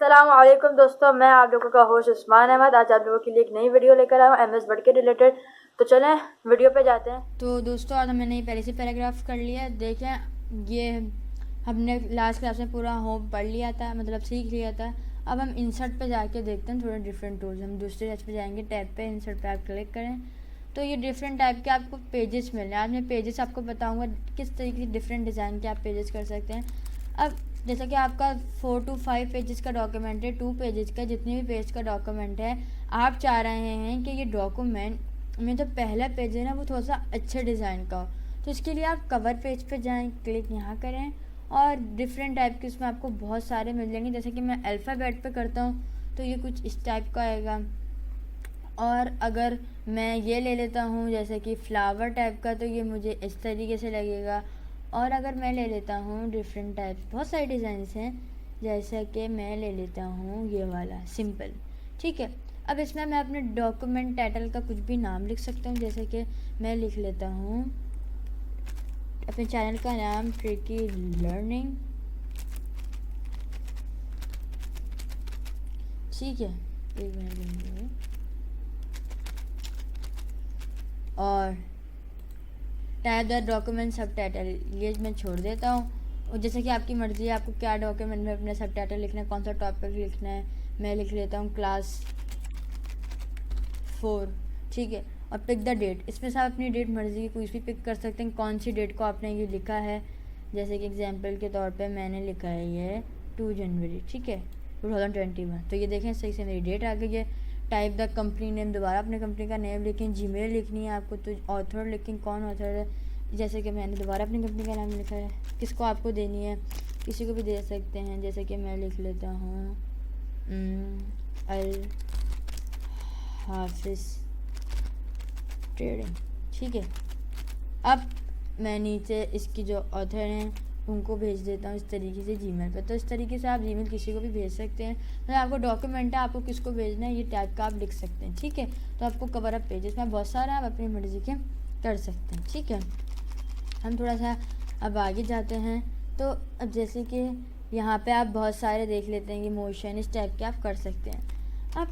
अस्सलामुअलैकुम दोस्तों, मैं आप लोगों का होस्ट उस्मान अहमद। आज आप लोगों के लिए एक नई वीडियो लेकर आया हूँ MS वर्ड के रिलेटेड। तो चलें वीडियो पे जाते हैं। तो दोस्तों आज हमने नहीं पहले से पैराग्राफ कर लिया। देखें ये हमने लास्ट क्लास में पूरा होम पढ़ लिया था, मतलब सीख लिया था। अब हम इंसर्ट पे जाके देखते हैं थोड़े डिफरेंट टूल्स। हम दूसरे पेज पे जाएंगे, टैब पे इंसर्ट पे आप क्लिक करें तो ये डिफरेंट टाइप के आपको पेजेस मिल रहे हैं। आज मैं पेजेस आपको बताऊंगा किस तरीके से डिफरेंट डिज़ाइन के आप पेजेस कर सकते हैं। अब जैसा कि आपका 4 to 5 पेजेस का डॉक्यूमेंट है, 2 पेजेस का, जितने भी पेज का डॉक्यूमेंट है, आप चाह रहे हैं कि ये डॉक्यूमेंट में जो पहला पेज है ना वो थोड़ा सा अच्छे डिज़ाइन का हो। तो इसके लिए आप कवर पेज पे जाएं, क्लिक यहाँ करें और डिफरेंट टाइप के उसमें आपको बहुत सारे मिल जाएंगे। जैसे कि मैं अल्फ़ाबेट पे करता हूँ तो ये कुछ इस टाइप का आएगा। और अगर मैं ये ले लेता हूँ जैसे कि फ्लावर टाइप का तो ये मुझे इस तरीके से लगेगा। और अगर मैं ले लेता हूँ डिफरेंट टाइप, बहुत सारे डिज़ाइंस हैं, जैसा कि मैं ले लेता हूँ ये वाला सिंपल, ठीक है। अब इसमें मैं अपने डॉक्यूमेंट टाइटल का कुछ भी नाम लिख सकता हूँ। जैसे कि मैं लिख लेता हूँ अपने चैनल का नाम ट्रिकी लर्निंग, ठीक है। एक मिनट, और टाइप द डॉक्यूमेंट सब टाइटल ये मैं छोड़ देता हूँ। और जैसे कि आपकी मर्ज़ी है आपको क्या डॉक्यूमेंट में अपने सब टाइटल लिखना है, कौन सा टॉपिक लिखना है। मैं लिख लेता हूँ क्लास 4, ठीक है। और पिक द डेट, इसमें से आप अपनी डेट मर्ज़ी की कोई भी पिक कर सकते हैं, कौन सी डेट को आपने ये लिखा है। जैसे कि एग्जांपल के तौर पे मैंने लिखा है ये 2 जनवरी, ठीक है, 2021। तो ये देखें सही से मेरी डेट आ गई है। टाइप द कंपनी नेम, दोबारा अपने कंपनी का नेम लिखें। जीमेल लिखनी है आपको तो ऑथर लिखें, कौन ऑथर है। जैसे कि मैंने दोबारा अपनी कंपनी का नाम लिखा है, किसको आपको देनी है किसी को भी दे सकते हैं। जैसे कि मैं लिख लेता हूँ अल हाफिज़ ट्रेडिंग, ठीक है। अब मैं नीचे इसकी जो ऑथर हैं उनको भेज देता हूँ इस तरीके से जीमेल पर। तो इस तरीके से आप जीमेल किसी को भी भेज सकते हैं। मतलब आपको डॉक्यूमेंट है, आपको किसको भेजना है ये टाइप का आप लिख सकते हैं, ठीक है। तो आपको कवर अप पेजेस में बहुत सारा आप अपनी मर्ज़ी के कर सकते हैं, ठीक है। हम थोड़ा सा अब आगे जाते हैं। तो अब जैसे कि यहाँ पे आप बहुत सारे देख लेते हैं कि मोशन इस टाइप के आप कर सकते हैं। अब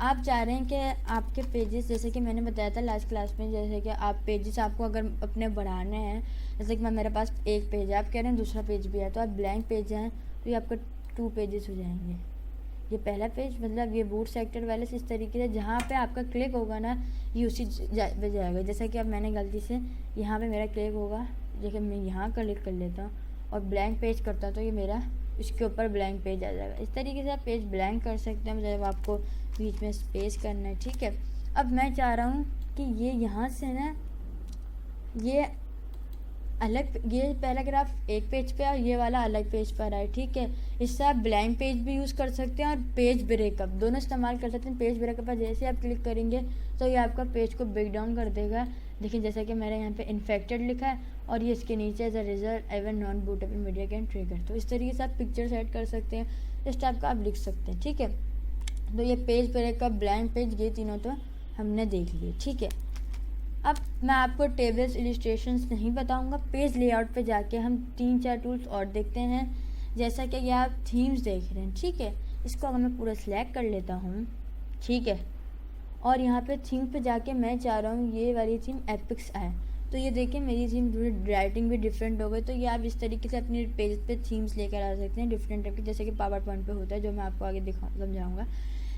आप चाह रहे हैं कि आपके पेजेस, जैसे कि मैंने बताया था लास्ट क्लास में, जैसे कि आप पेजेस आपको अगर अपने बढ़ाने हैं, जैसे कि मेरे पास एक पेज है, आप कह रहे हैं दूसरा पेज भी है, तो आप ब्लैंक पेज हैं तो ये आपका 2 पेजेस हो जाएंगे। ये पहला पेज मतलब ये बूट सेक्टर वाले से इस तरीके से जहाँ पे आपका क्लिक होगा ना ये उसी पे जाएगा। जैसा कि अब मैंने गलती से यहाँ पे मेरा क्लिक होगा, जैसे मैं यहाँ क्लिक कर लेता हूँ और ब्लैंक पेज करता हूँ तो ये मेरा इसके ऊपर ब्लैंक पेज आ जाएगा। इस तरीके से आप पेज ब्लैंक कर सकते हैं जब आपको बीच में स्पेस करना है, ठीक है। अब मैं चाह रहा हूँ कि ये यहाँ से ना ये अलग, ये पैराग्राफ एक पेज पे और ये वाला अलग पेज पर आए, ठीक है। इससे आप ब्लैंक पेज भी यूज़ कर सकते हैं और पेज ब्रेकअप दोनों इस्तेमाल कर सकते हैं। पेज ब्रेकअप पर जैसे आप क्लिक करेंगे तो ये आपका पेज को ब्रेक डाउन कर देगा। देखिए जैसे कि मेरे यहाँ पे इन्फेक्टेड लिखा है और ये इसके नीचे as a result even non bootable media can trigger. तो इस तरीके से आप पिक्चर सेट कर सकते हैं, इस टाइप का आप लिख सकते हैं, ठीक है। तो ये पेज ब्रेकअप, ब्लैंक पेज, ये तीनों तो हमने देख लिए, ठीक है। अब मैं आपको टेबल्स इलिस्ट्रेशंस नहीं बताऊंगा। पेज लेआउट पे जाके हम 3-4 टूल्स और देखते हैं। जैसा कि ये आप थीम्स देख रहे हैं, ठीक है। इसको अगर मैं पूरा सिलेक्ट कर लेता हूँ, ठीक है, और यहाँ पे थीम पे जाके मैं चाह रहा हूँ ये वाली थीम एपिक्स आए, तो ये देखिए मेरी थीम थोड़ी राइटिंग भी डिफरेंट हो गई। तो ये आप इस तरीके से अपने पेज पे थीम्स लेकर आ सकते हैं डिफरेंट टाइप के, जैसे कि पावर पॉइंट पे होता है, जो मैं आपको आगे समझाऊँगा।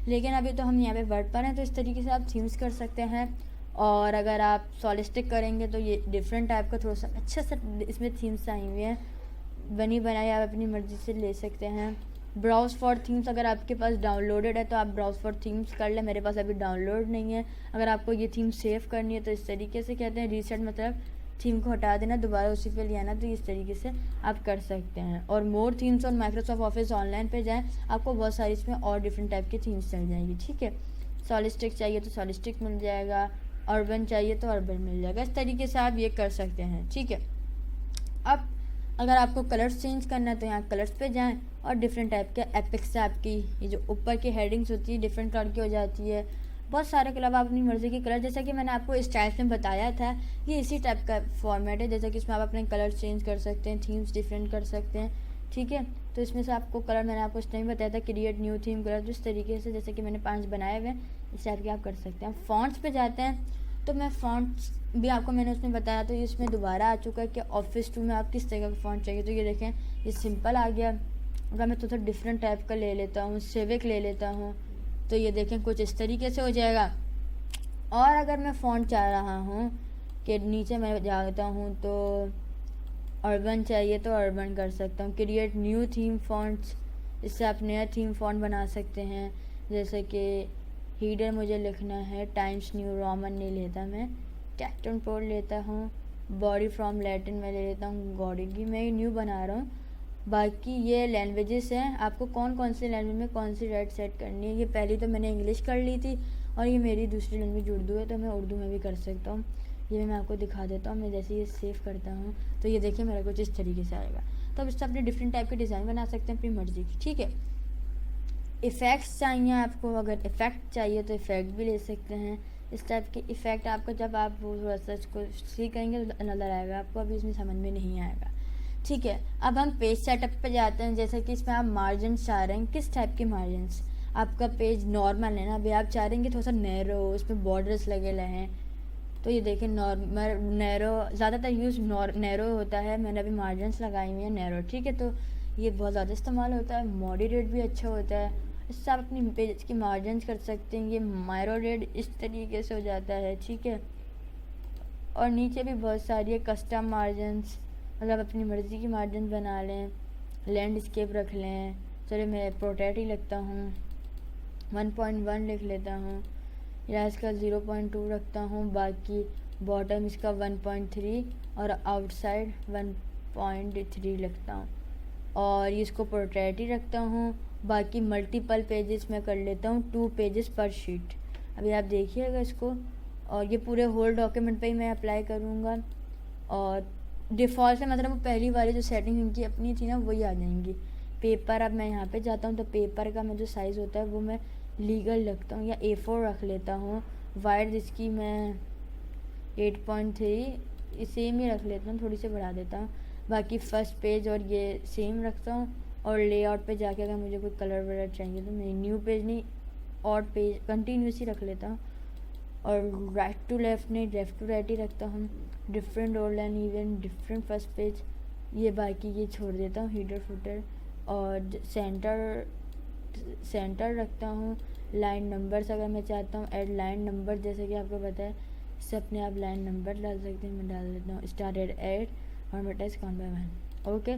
लेकिन अभी तो हम यहाँ पे वर्ड पर हैं, तो इस तरीके से आप थीम्स कर सकते हैं। और अगर आप सॉलिस्टिक करेंगे तो ये डिफरेंट टाइप का थोड़ा सा अच्छा सा इसमें थीम्स आई हुई हैं, बनी बनाई, आप अपनी मर्ज़ी से ले सकते हैं। ब्राउज़ फॉर थीम्स अगर आपके पास डाउनलोडेड है तो आप ब्राउज़ फॉर थीम्स कर लें, मेरे पास अभी डाउनलोड नहीं है। अगर आपको ये थीम सेव करनी है तो इस तरीके से कहते हैं रीसेट, मतलब थीम को हटा देना, दोबारा उसी पे ले आना, तो इस तरीके से आप कर सकते हैं। और मोर थीम्स और माइक्रोसॉफ्ट ऑफिस ऑनलाइन पे जाएँ, आपको बहुत सारी इसमें और डिफरेंट टाइप की थीम्स चल जाएंगी, ठीक है। सॉलिस्टिक चाहिए तो सॉलिस्टिक मिल जाएगा, अर्बन चाहिए तो अर्बन मिल जाएगा। इस तरीके से आप ये कर सकते हैं, ठीक है। अब अगर आपको कलर्स चेंज करना है तो यहाँ कलर्स पे जाएं और डिफरेंट टाइप के एपिक्स से आपकी ये जो ऊपर की हेडिंग्स होती है डिफरेंट कलर की हो जाती है। बहुत सारे कलर आप अपनी मर्ज़ी के कलर, जैसा कि मैंने आपको इस टाइप में बताया था, ये इसी टाइप का फॉर्मेट है। जैसा कि इसमें आप अपने कलर चेंज कर सकते हैं, थीम्स डिफरेंट कर सकते हैं, ठीक है। तो इसमें से आपको कलर मैंने आपको उस टाइम बताया था, क्रिएट न्यू थीम कलर, तो इस तरीके से जैसे कि मैंने 5 बनाए हुए हैं इस टाइप के आप कर सकते हैं। फॉन्ट्स पे जाते हैं तो मैं फॉन्ट्स भी आपको मैंने उसमें बताया, तो इसमें दोबारा आ चुका है कि ऑफिस 2 में आप किस तरह का फॉन्ट चाहिए। तो ये देखें ये सिंपल आ गया। अगर मैं थोड़ा डिफरेंट टाइप का ले लेता हूँ, सिविक ले लेता हूँ, तो ये देखें कुछ इस तरीके से हो जाएगा। और अगर मैं फ़ॉन्ट चाह रहा हूँ कि नीचे मैं जाता हूँ तो अर्बन चाहिए तो अर्बन कर सकता हूँ। क्रिएट न्यू थीम फॉन्ट्स, इससे आप नया थीम फॉन्ट बना सकते हैं। जैसे कि हीडर मुझे लिखना है टाइम्स न्यू रोमन नहीं लेता मैं, कैप्टन पोल लेता हूँ। बॉडी फ्रॉम लैटिन में ले लेता हूँ, गॉडी की मैं न्यू बना रहा हूँ। बाकी ये लैंग्वेजेस हैं, आपको कौन कौन सी लैंग्वेज में कौन सी राइट सेट करनी है। ये पहली तो मैंने इंग्लिश कर ली थी और ये मेरी दूसरी लैंग्वेज उर्दू है, तो मैं उर्दू में भी कर सकता हूँ। ये मैं आपको दिखा देता हूँ। मैं जैसे ये सेव करता हूँ तो ये देखिए मेरा कुछ इस तरीके से आएगा। तो अब इससे अपने डिफरेंट टाइप के डिज़ाइन बना सकते हैं अपनी मर्ज़ी की, ठीक है। इफ़ेक्ट्स चाहिए आपको, अगर इफ़ेक्ट चाहिए तो इफ़ेक्ट भी ले सकते हैं। इस टाइप के इफ़ेक्ट आपको जब आप वो थोड़ा सा इसको सीखेंगे तो नज़र आएगा आपको, अभी इसमें समझ में नहीं आएगा, ठीक है। अब हम पेज सेटअप पे जाते हैं। जैसे कि इसमें आप मार्जिन चाह रहे हैं, किस टाइप के मार्जिन्स। आपका पेज नॉर्मल है ना, अभी आप चाह रहे हैं कि थोड़ा सा नैरो, उसमें बॉर्डर्स लगे रहें, तो ये देखें नॉर्मल नैरो ज़्यादातर यूज़ नैरो होता है। मैंने अभी मार्जिन्स लगाई हुई है नैरो, ठीक है। तो ये बहुत ज़्यादा इस्तेमाल होता है। मॉडरेट भी अच्छा होता है, इससे आप अपनी पेज की मार्जिन्स कर सकते हैं। ये माइरोरेट इस तरीके से हो जाता है, ठीक है। और नीचे भी बहुत सारी है कस्टम मार्जिन्स, मतलब अपनी मर्ज़ी की मार्जिन बना लें। लैंडस्केप रख लें, चलो मैं पोर्ट्रेट ही लगता हूँ, 1.1 लिख लेता हूँ, या इसका 0.2 रखता हूँ। बाकी बॉटम इसका 1.3 और आउटसाइड 1.3 लिखता हूँ, और इसको पोर्ट्रेट ही रखता हूँ। बाकी मल्टीपल पेजेस में कर लेता हूँ, 2 पेजेस पर शीट। अभी आप देखिएगा इसको, और ये पूरे होल डॉक्यूमेंट पे ही मैं अप्लाई करूँगा। और डिफ़ॉल्ट से मतलब वो पहली वाली जो सेटिंग इनकी अपनी थी ना वही आ जाएंगी। पेपर, अब मैं यहाँ पे जाता हूँ तो पेपर का मैं जो साइज़ होता है वो मैं लीगल रखता हूँ या A4 रख लेता हूँ। वाइड इसकी मैं 8.3 सेम ही रख लेता हूँ, थोड़ी सी बढ़ा देता हूँ। बाकी फर्स्ट पेज और ये सेम रखता हूँ। और लेआउट पे जाके अगर मुझे कोई कलर वलर चाहिए तो मैं न्यू पेज नहीं और पेज कंटिन्यूस ही रख लेता हूँ। और राइट टू लेफ़्ट नहीं, लेफ़्ट टू राइट ही रखता हूँ। डिफरेंट और line even different first page, ये बाकी ये छोड़ देता हूँ। हीडर फुटर और सेंटर रखता हूँ। लाइन नंबर्स अगर मैं चाहता हूँ ऐड लाइन नंबर, जैसे कि आपको पता है इससे अपने आप लाइन नंबर डाल सकते हैं। मैं डाल देता हूँ स्टार्टेड ऐड और मेटाइज काउंट बाय 1, ओके।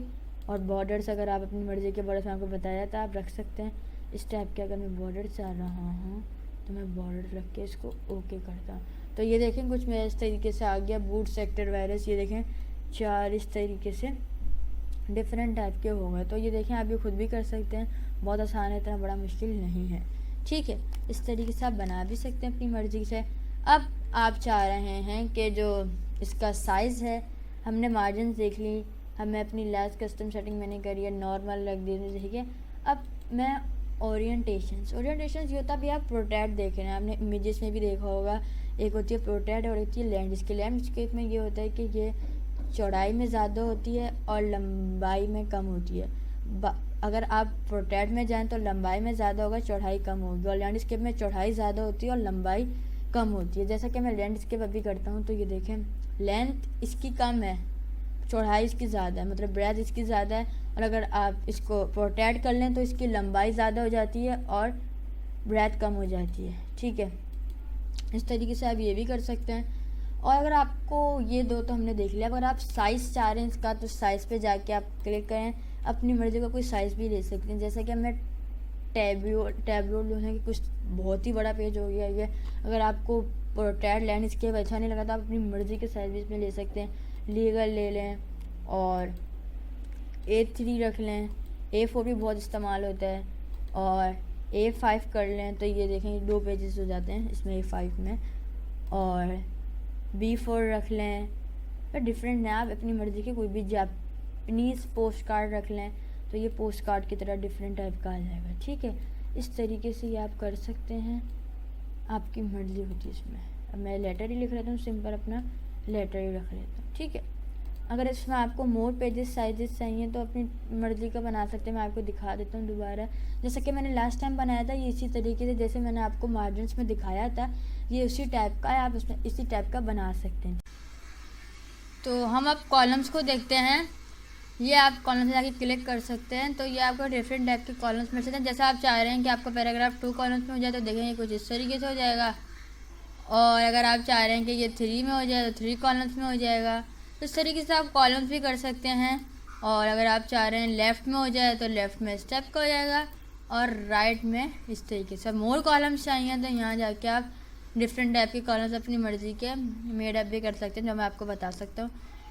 और बॉर्डर्स अगर आप अपनी मर्ज़ी के बॉर्डर्स में आपको बताया था आप रख सकते हैं इस टाइप के। अगर मैं बॉर्डर चाह रहा हूँ तो मैं बॉर्डर रख के इसको ओके करता हूँ। तो ये देखें कुछ मेरे इस तरीके से आ गया। बूट सेक्टर वायरस, ये देखें 4 इस तरीके से डिफरेंट टाइप के हो गए। तो ये देखें आप ये खुद भी कर सकते हैं, बहुत आसान है, इतना बड़ा मुश्किल नहीं है, ठीक है। इस तरीके से आप बना भी सकते हैं अपनी मर्ज़ी से। अब आप चाह रहे हैं कि जो इसका साइज़ है, हमने मार्जिन देख ली, हमें अपनी लेस कस्टम सेटिंग मैंने करी है, नॉर्मल रख दी, ठीक है। अब मैं ओरिएंटेशंस ये होता है, अभी आप प्रोटेक्ट देख रहे हैं, आपने इमेजेस में भी देखा होगा, एक होती है प्रोटेक्ट और एक होती है लैंडस्केप। लैंडस्केप में ये होता है कि ये चौड़ाई में ज़्यादा होती है और लंबाई में कम होती है। अगर आप प्रोटेक्ट में जाएं तो लंबाई में ज़्यादा होगा, चौड़ाई कम होगी। और लैंडस्केप में चौड़ाई ज़्यादा होती है और लंबाई कम होती है। जैसा कि मैं लैंडस्केप अभी करता हूँ तो ये देखें लेंथ इसकी कम है, चौड़ाई इसकी ज़्यादा है, मतलब ब्रेथ इसकी ज़्यादा है। और अगर आप इसको प्रोटेक्ट कर लें तो इसकी लंबाई ज़्यादा हो जाती है और ब्रेथ कम हो जाती है, ठीक है। इस तरीके से आप ये भी कर सकते हैं। और अगर आपको ये दो तो हमने देख लिया, अगर आप साइज़ चाह रहे हैं इसका तो साइज़ पे जाके आप क्लिक करें, अपनी मर्ज़ी का कोई साइज़ भी ले सकते हैं। जैसा कि मैं टैब्लो लेने की कुछ बहुत ही बड़ा पेज हो गया ये, अगर आपको प्रोटेक्ट लैंडस्केप अच्छा नहीं लगा तो आप अपनी मर्ज़ी के साइज़ भी इसमें ले सकते हैं। लीगल ले लें और A3 रख लें, A4 भी बहुत इस्तेमाल होता है, और A5 कर लें तो ये देखें 2 पेजेस हो जाते हैं इसमें A5 में। और B4 रख लें, तो डिफरेंट है, आप अपनी मर्ज़ी के कोई भी जापानीज़ पोस्ट कार्ड रख लें तो ये पोस्ट कार्ड की तरह डिफरेंट टाइप का आ जाएगा, ठीक है। इस तरीके से ये आप कर सकते हैं, आपकी मर्ज़ी होती है इसमें। अब मैं लेटर ही लिख लेता हूँ, सिंपल अपना लेटर ही रख लेता हूँ, ठीक है। अगर इसमें आपको मोर पेजेस साइजेस चाहिए तो अपनी मर्ज़ी का बना सकते हैं। मैं आपको दिखा देता हूँ दोबारा। जैसा कि मैंने लास्ट टाइम बनाया था, ये इसी तरीके से जैसे मैंने आपको मार्जिन्स में दिखाया था, ये उसी टाइप का है, आप उसमें इसी टाइप का बना सकते हैं। तो हम अब कॉलम्स को देखते हैं। ये आप कॉलम से जाके क्लिक कर सकते हैं, तो ये आपको डिफरेंट टाइप के कॉलम्स मिल सकते हैं। जैसा आप चाह रहे हैं कि आपका पैराग्राफ 2 कॉलम्स में हो जाए तो देखेंगे कुछ इस तरीके से हो जाएगा, और अगर आप चाह रहे हैं कि ये 3 में हो जाए तो 3 कॉलम्स में हो जाएगा। तो इस तरीके से आप कॉलम्स भी कर सकते हैं। और अगर आप चाह रहे हैं लेफ़्ट में हो जाए तो लेफ़्ट में स्टेप का हो जाएगा, और राइट में इस तरीके से। मोर कॉलम्स चाहिए तो यहाँ जाके आप डिफरेंट टाइप के कॉलम्स अपनी मर्ज़ी के मेड अप भी कर सकते हैं, जो मैं आपको बता सकता हूँ।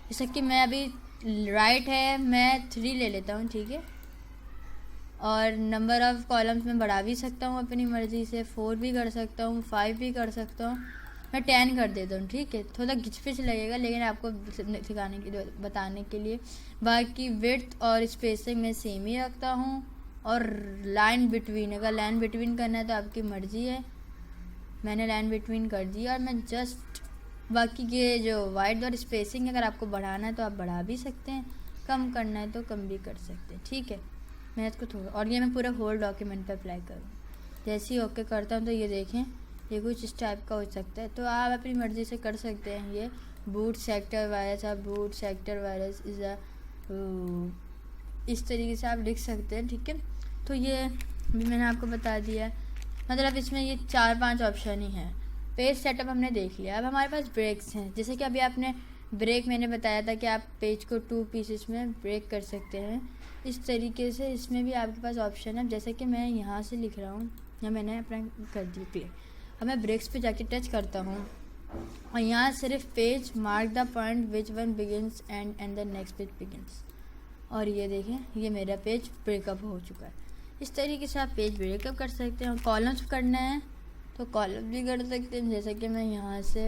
जैसे कि मैं अभी राइट है, मैं 3 ले लेता हूँ, ठीक है। और नंबर ऑफ़ कॉलम्स में बढ़ा भी सकता हूँ अपनी मर्ज़ी से, 4 भी कर सकता हूँ, 5 भी कर सकता हूँ, मैं 10 कर देता हूँ, ठीक है। थोड़ा घिच-पिच लगेगा लेकिन आपको सिखाने के लिए, बताने के लिए। बाकी विड्थ और स्पेसिंग में सेम ही रखता हूँ। और लाइन बिटवीन, अगर लाइन बिटवीन करना है तो आपकी मर्ज़ी है, मैंने लाइन बिटवीन कर दी। और मैं जस्ट बाकी के जो वाइड और स्पेसिंग अगर आपको बढ़ाना है तो आप बढ़ा भी सकते हैं, कम करना है तो कम भी कर सकते हैं, ठीक है। मैं इसको थोड़ा, और ये मैं पूरा होल डॉक्यूमेंट पे अप्लाई करूँ। जैसे ही ओके करता हूँ तो ये देखें, ये कुछ इस टाइप का हो सकता है। तो आप अपनी मर्ज़ी से कर सकते हैं। ये बूट सेक्टर वायरस, आप boot sector virus is a, इस तरीके से आप लिख सकते हैं, ठीक है। तो ये भी मैंने आपको बता दिया है। मतलब इसमें ये 4-5 ऑप्शन ही हैं। पेज सेटअप हमने देख लिया। अब हमारे पास ब्रेक्स हैं। जैसे कि अभी आपने ब्रेक, मैंने बताया था कि आप पेज को 2 पीसेस में ब्रेक कर सकते हैं। इस तरीके से इसमें भी आपके पास ऑप्शन है। जैसे कि मैं यहाँ से लिख रहा हूँ, या मैंने अपना कर दी क्लिक। अब मैं ब्रेक्स पे जाके टच करता हूँ, और यहाँ सिर्फ page mark the point which one begins and the next page begins. और ये देखें, ये मेरा पेज ब्रेकअप हो चुका है। इस तरीके से आप पेज ब्रेकअप कर सकते हैं। और कॉलम्स करना है तो कॉलम भी कर सकते हैं। जैसे कि मैं यहाँ से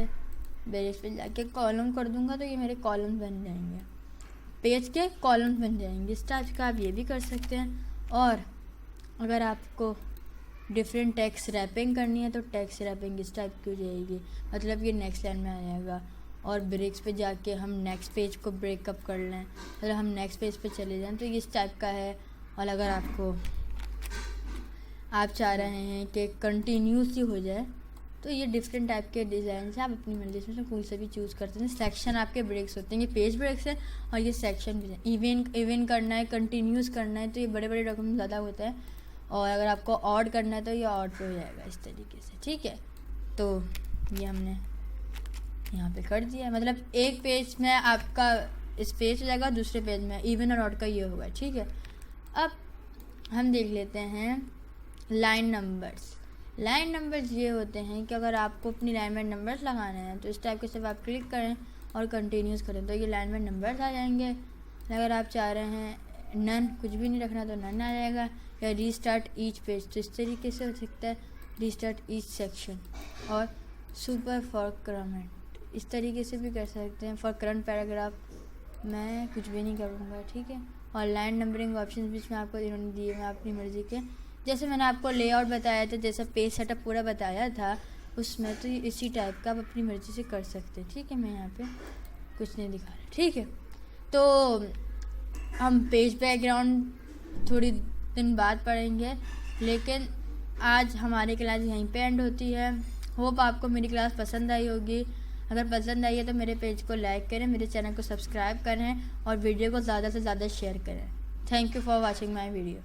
ब्रेक्स पे जाके कॉलम कर दूँगा तो ये मेरे कॉलम बन जाएंगे, पेज के कॉलम बन जाएंगे। इस टाइप का आप ये भी कर सकते हैं। और अगर आपको डिफरेंट टेक्स्ट रैपिंग करनी है तो टेक्स्ट रैपिंग इस टाइप की हो जाएगी, मतलब ये नेक्स्ट लाइन में आ जाएगा। और ब्रेक्स पे जाके हम नेक्स्ट पेज को ब्रेकअप कर लें, मतलब हम नेक्स्ट पेज पे चले जाएं तो ये इस टाइप का है। और अगर आप चाह रहे हैं कि कंटिन्यूस ही हो जाए तो ये डिफरेंट टाइप के डिज़ाइन से आप अपनी मर्ज़ी से कोई से भी चूज़ करते हैं। सेक्शन आपके ब्रेक्स होते हैं, ये पेज ब्रेक्स है और ये सेक्शन भी है। इवन करना है, कंटिन्यूस करना है तो ये बड़े बड़े डॉक्यूमेंट ज़्यादा होता है। और अगर आपको ऑड करना है तो ये ऑड पे हो जाएगा इस तरीके से, ठीक है। तो ये हमने यहाँ पे कर दिया, मतलब एक पेज में आपका स्पेस हो जाएगा, दूसरे पेज में इवन और ऑड का ये होगा, ठीक है। अब हम देख लेते हैं लाइन नंबर्स। लाइन नंबर्स ये होते हैं कि अगर आपको अपनी लाइन में नंबर्स लगाने हैं तो इस टाइप के सिर्फ आप क्लिक करें और कंटिन्यूस करें तो ये लाइन में नंबर्स आ जाएंगे। अगर आप चाह रहे हैं नन, कुछ भी नहीं रखना तो नन आ जाएगा। या रीस्टार्ट ईच पेज, तो इस तरीके से हो सकता है, रीस्टार्ट ईच सेक्शन। और सुपर फॉर करंट, इस तरीके से भी कर सकते हैं। फॉर करंट पैराग्राफ मैं कुछ भी नहीं करूँगा, ठीक है। और लाइन नंबरिंग ऑप्शन भी इसमें आपको इन्होंने दिए हैं अपनी मर्ज़ी के। जैसे मैंने आपको लेआउट बताया था, जैसा पेज सेटअप पूरा बताया था उसमें, तो इसी टाइप का आप अपनी मर्ज़ी से कर सकते हैं, ठीक है। मैं यहाँ पे कुछ नहीं दिखा रहा, ठीक है। तो हम पेज बैकग्राउंड थोड़ी दिन बाद पढ़ेंगे, लेकिन आज हमारी क्लास यहीं पे एंड होती है। होप आपको मेरी क्लास पसंद आई होगी। अगर पसंद आई है तो मेरे पेज को लाइक करें, मेरे चैनल को सब्सक्राइब करें और वीडियो को ज़्यादा से ज़्यादा शेयर करें। Thank you for watching my video.